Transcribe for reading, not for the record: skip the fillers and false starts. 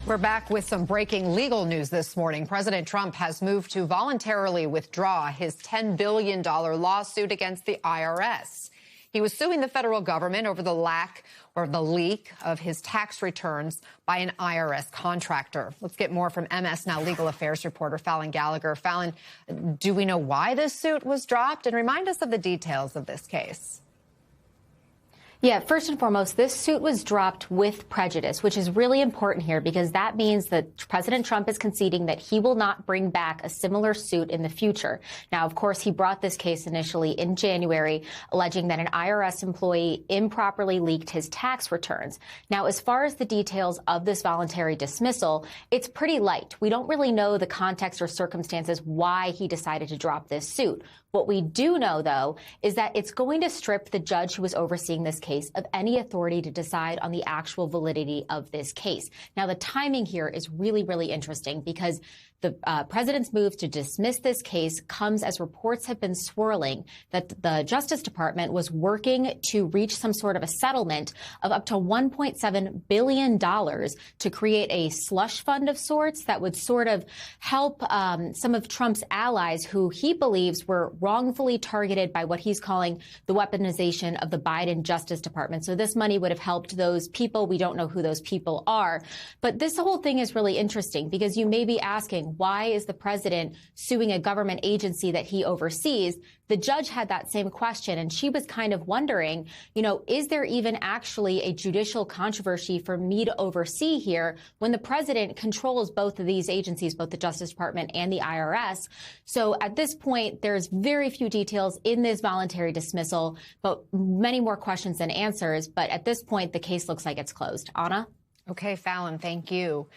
We're back with some breaking legal news this morning. President Trump has moved to voluntarily withdraw his $10 billion lawsuit against the IRS. He was suing the federal government over the lack or the leak of his tax returns by an IRS contractor. Let's get more from MS Now legal affairs reporter Fallon Gallagher. Fallon, do we know why this suit was dropped? And remind us of the details of this case. Yeah, first and foremost, this suit was dropped with prejudice, which is really important here because that means that President Trump is conceding that he will not bring back a similar suit in the future. Now, of course, he brought this case initially in January, alleging that an IRS employee improperly leaked his tax returns. Now, as far as the details of this voluntary dismissal, it's pretty light. We don't really know the context or circumstances why he decided to drop this suit. What we do know, though, is that it's going to strip the judge who was overseeing this case of any authority to decide on the actual validity of this case. Now, the timing here is really, really interesting because the president's move to dismiss this case comes as reports have been swirling that the Justice Department was working to reach some sort of a settlement of up to $1.7 billion to create a slush fund of sorts that would sort of help some of Trump's allies who he believes were wrongfully targeted by what he's calling the weaponization of the Biden Justice Department. So this money would have helped those people. We don't know who those people are. But this whole thing is really interesting because you may be asking, why is the president suing a government agency that he oversees? The judge had that same question, and she was kind of wondering, is there even actually a judicial controversy for me to oversee here when the president controls both of these agencies, both the Justice Department and the IRS? So at this point, there's very few details in this voluntary dismissal, but many more questions than answers. But at this point, the case looks like it's closed. Anna? Okay, Fallon, thank you.